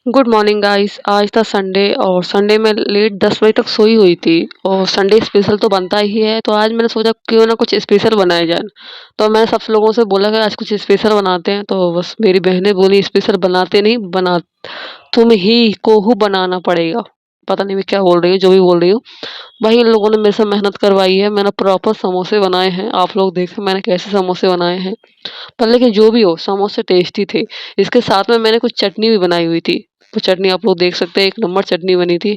Good morning guys. आज था Sunday और संडे में लेट 10 बजे तक सोई हुई थी और संडे स्पेशल तो बनता ही है। तो आज मैंने सोचा क्यों ना कुछ स्पेशल बनाया जाए। तो मैंने सब लोगों से बोला कि आज कुछ स्पेशल बनाते हैं। तो बस मेरी बहनें बोली स्पेशल बनाते नहीं, बना तुम ही को बनाना पड़ेगा। पता नहीं मैं क्या बोल रही हूँ, जो भी बोल रही हूँ। भाई इन लोगों ने मेरे से मेहनत करवाई है। मैंने प्रॉपर समोसे बनाए हैं। आप लोग देखें मैंने कैसे समोसे बनाए हैं। पर लेकिन जो भी हो समोसे टेस्टी थे। इसके साथ में मैंने कुछ चटनी भी बनाई हुई थी। वो चटनी आप लोग देख सकते हैं, एक नंबर चटनी बनी थी।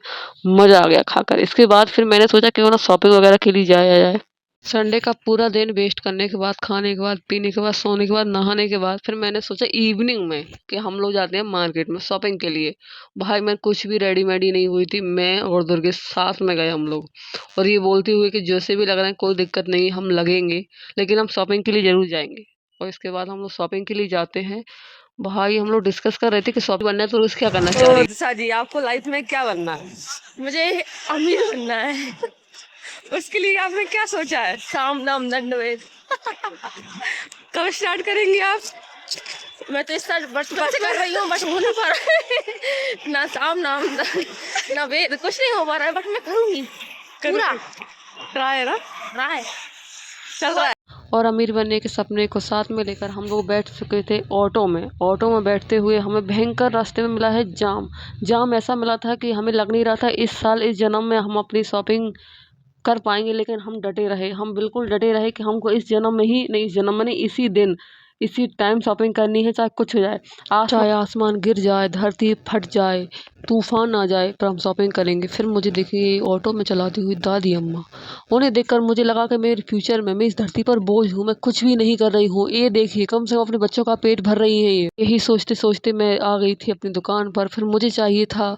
मज़ा आ गया खाकर। इसके बाद फिर मैंने सोचा क्यों ना शॉपिंग वगैरह के लिए जाया जाए। संडे का पूरा दिन वेस्ट करने के बाद, खाने के बाद, पीने के बाद, सोने के बाद, नहाने के बाद फिर मैंने सोचा इवनिंग में कि हम लोग जाते हैं मार्केट में शॉपिंग के लिए। भाई मैं कुछ भी रेडीमेड ही नहीं हुई थी। मैं और दुर्गे साथ में गए हम लोग, और ये बोलते हुए कि जैसे भी लग रहा है कोई दिक्कत नहीं, हम लगेंगे लेकिन हम शॉपिंग के लिए ज़रूर जाएंगे। और इसके बाद हम लोग शॉपिंग के लिए जाते हैं। भाई हम लोग डिस्कस कर रहे थे कि शॉपिंग बनना है तो क्या करना चाह रही तो है। दिशा जी, आपको लाइफ में क्या बनना है? मुझे अमीर बनना है। उसके लिए आपने क्या सोचा है? साम दाम दंड भेद। कब स्टार्ट करेंगे आप? मैं तो स्टार्ट बस कर रही हूँ, बट हो नहीं पा रहा है। ना साम नाम ना वेद, कुछ नहीं हो पा रहा है, बट मैं करूंगी पूरा। ट्राई है ना, ट्राई चल रहा है। और अमीर बनने के सपने को साथ में लेकर हम लोग बैठ चुके थे ऑटो में। ऑटो में बैठते हुए हमें भयंकर रास्ते में मिला है जाम। जाम ऐसा मिला था कि हमें लग नहीं रहा था इस साल इस जन्म में हम अपनी शॉपिंग कर पाएंगे। लेकिन हम डटे रहे, हम बिल्कुल डटे रहे कि हमको इस जन्म में ही नहीं, इस जन्म में नहीं, इसी दिन इसी टाइम शॉपिंग करनी है, चाहे कुछ हो जाए। चाहे आसमान गिर जाए, धरती फट जाए, तूफान आ जाए, पर हम शॉपिंग करेंगे। फिर मुझे देखी ऑटो में चलाती हुई दादी अम्मा। उन्हें देखकर मुझे लगा कि मेरे फ्यूचर में मैं इस धरती पर बोझ हूँ, मैं कुछ भी नहीं कर रही हूँ। ये देखिए कम से कम अपने बच्चों का पेट भर रही है। ये यही सोचते सोचते मैं आ गई थी अपनी दुकान पर। फिर मुझे चाहिए था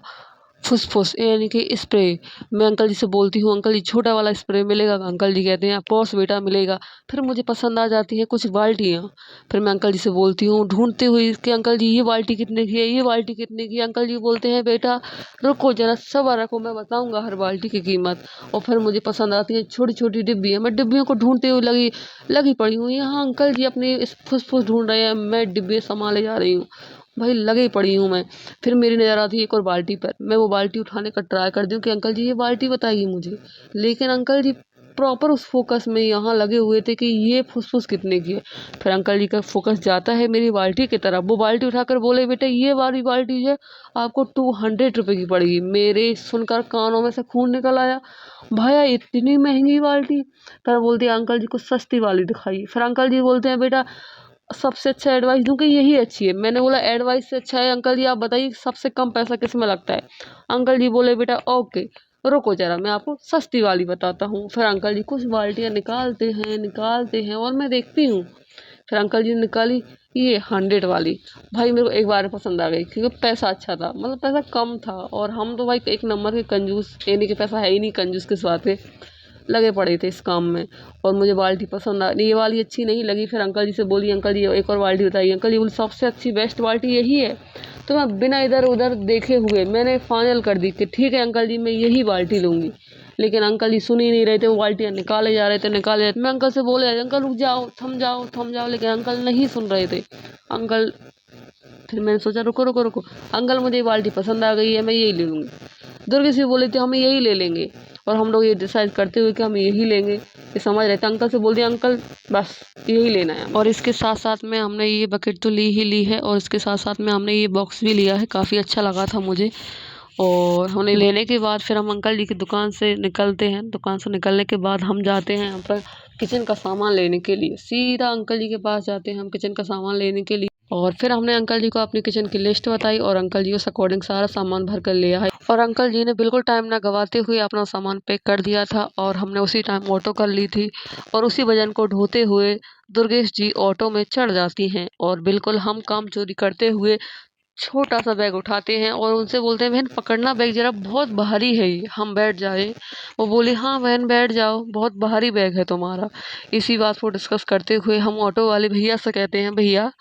फुसफुस यानी कि स्प्रे। मैं अंकल जी से बोलती हूँ अंकल जी छोटा वाला स्प्रे मिलेगा? अंकल जी कहते हैं पॉस बेटा मिलेगा। फिर मुझे पसंद आ जाती है कुछ बाल्टियाँ। फिर मैं अंकल जी से बोलती हूँ ढूंढते हुए कि अंकल जी ये बाल्टी कितने की है, ये बाल्टी कितने की है। अंकल जी बोलते हैं बेटा रुको जरा सब्र रखो, मैं बताऊंगा हर बाल्टी की कीमत। और फिर मुझे पसंद आती है छोटी छोटी डिब्बियाँ। मैं डिब्बियों को ढूंढते हुए लगी लगी पड़ी हूँ। यहाँ अंकल जी अपनी इस फुसफुस ढूंढ रहे हैं, मैं डिब्बे संभाले जा रही हूँ। भाई लगी पड़ी हूँ मैं। फिर मेरी नज़र आती है एक और बाल्टी पर। मैं वो बाल्टी उठाने का ट्राई करती हूँ कि अंकल जी ये बाल्टी बताइए मुझे। लेकिन अंकल जी प्रॉपर उस फोकस में यहाँ लगे हुए थे कि ये फुसफुस कितने की है। फिर अंकल जी का फोकस जाता है मेरी बाल्टी की तरफ। वो बाल्टी उठाकर बोले बेटे ये वाली बाल्टी है आपको 200 रुपये की पड़ेगी। मेरे सुनकर कानों में से खून निकल आया। भैया इतनी महंगी बाल्टी? फिर बोलती है अंकल जी कुछ सस्ती वाली दिखाइए। फिर अंकल जी बोलते हैं बेटा सबसे अच्छा एडवाइस दूँ कि यही अच्छी है। मैंने बोला एडवाइस से अच्छा है अंकल जी आप बताइए सबसे कम पैसा किस में लगता है। अंकल जी बोले बेटा ओके रुको ज़रा मैं आपको सस्ती वाली बताता हूँ। फिर अंकल जी कुछ बाल्टियाँ निकालते हैं और मैं देखती हूँ। फिर अंकल जी ने निकाली ये 100 वाली। भाई मेरे को एक बार में पसंद आ गई क्योंकि पैसा अच्छा था, मतलब पैसा कम था। और हम तो भाई एक नंबर के कंजूस, यानी कि पैसा है ही नहीं, कंजूस किस बात है, लगे पड़े थे इस काम में। और मुझे बाल्टी पसंद आ नहीं, ये वाली अच्छी नहीं लगी। फिर अंकल जी से बोली अंकल जी एक और बाल्टी बताइए। अंकल जी बोले सबसे अच्छी बेस्ट बाल्टी यही है। तो मैं बिना इधर उधर देखे हुए मैंने फाइनल कर दी कि ठीक है अंकल जी मैं यही बाल्टी लूँगी। लेकिन अंकल जी सुन ही नहीं रहे थे, वो बाल्टियाँ निकाले जा रहे थे निकाले जा रहे थे। मैं अंकल से बोले अंकल रुक जाओ थम जाओ थम जाओ, लेकिन अंकल नहीं सुन रहे थे। अंकल फिर मैंने सोचा रुको रुको रुको, अंकल मुझे ये बाल्टी पसंद आ गई है मैं यही ले लूँगी। दुर्गे से बोले थे हम यही ले लेंगे। और हम लोग ये डिसाइड करते हुए कि हम यही लेंगे, ये समझ रहे थे। अंकल से बोल दिया अंकल बस यही लेना है। और इसके साथ साथ में हमने ये बकेट तो ली ही ली है, और इसके साथ साथ में हमने ये बॉक्स भी लिया है, काफ़ी अच्छा लगा था मुझे। और हमने लेने के बाद फिर हम अंकल जी की दुकान से निकलते हैं। दुकान से निकलने के बाद हम जाते हैं यहाँ पर किचन का सामान लेने के लिए। सीधा अंकल जी के पास जाते हैं हम किचन का सामान लेने के लिए। और फिर हमने अंकल जी को अपनी किचन की लिस्ट बताई और अंकल जी उस अकॉर्डिंग सारा सामान भर कर ले आए। और अंकल जी ने बिल्कुल टाइम ना गवाते हुए अपना सामान पैक कर दिया था, और हमने उसी टाइम ऑटो कर ली थी। और उसी वजन को ढोते हुए दुर्गेश जी ऑटो में चढ़ जाती हैं, और बिल्कुल हम काम चोरी करते हुए छोटा सा बैग उठाते हैं और उनसे बोलते हैं बहन पकड़ना बैग ज़रा, बहुत भारी है ये, हम बैठ जाए। वो बोली हाँ बहन बैठ जाओ, बहुत भारी बैग है तुम्हारा। इसी बात को डिस्कस करते हुए हम ऑटो वाले भैया से कहते हैं भैया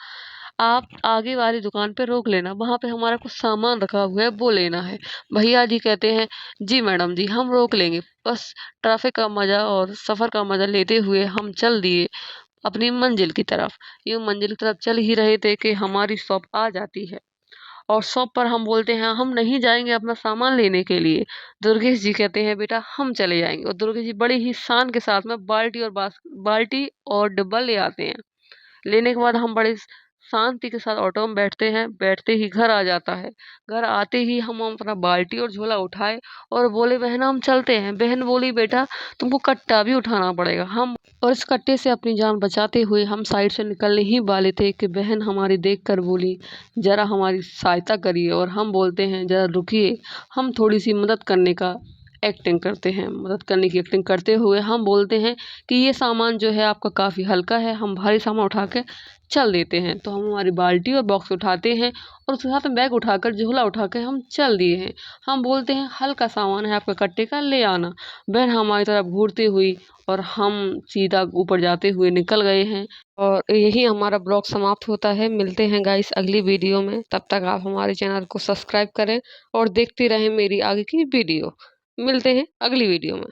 आप आगे वाली दुकान पे रोक लेना, वहाँ पे हमारा कुछ सामान रखा हुआ है वो लेना है। भैया जी कहते हैं जी मैडम जी हम रोक लेंगे। बस ट्रैफिक का मज़ा और सफ़र का मज़ा लेते हुए हम चल दिए अपनी मंजिल की तरफ। यूँ मंजिल की तरफ चल ही रहे थे कि हमारी शॉप आ जाती है। और शॉप पर हम बोलते हैं हम नहीं जाएंगे अपना सामान लेने के लिए। दुर्गेश जी कहते हैं बेटा हम चले जाएंगे, और दुर्गेश जी बड़े ही शान के साथ में बाल्टी और डिब्बा ले आते हैं। लेने के बाद हम बड़े शांति के साथ ऑटो में बैठते हैं। बैठते ही घर आ जाता है। घर आते ही हम अपना बाल्टी और झोला उठाए और बोले बहन हम चलते हैं। बहन बोली बेटा तुमको कट्टा भी उठाना पड़ेगा। हम और इस कट्टे से अपनी जान बचाते हुए हम साइड से निकलने ही वाले थे कि बहन हमारी देख कर बोली जरा हमारी सहायता करिए, और हम बोलते हैं जरा रुकिए, हम थोड़ी सी मदद करने का एक्टिंग करते हैं। मदद करने की एक्टिंग करते हुए हम बोलते हैं कि ये सामान जो है आपका काफ़ी हल्का है, हम भारी सामान उठा के चल देते हैं। तो हम हमारी बाल्टी और बॉक्स उठाते हैं और उसके साथ में बैग उठाकर झोला उठा के हम चल दिए हैं। हम बोलते हैं हल्का सामान है आपका कट्टे का, ले आना। बहन हमारी तरफ घूरती हुई और हम सीधा ऊपर जाते हुए निकल गए हैं। और यही हमारा ब्लॉग समाप्त होता है। मिलते हैं गाइस अगली वीडियो में। तब तक आप हमारे चैनल को सब्सक्राइब करें और देखते रहें मेरी आगे की वीडियो। मिलते हैं अगली वीडियो में।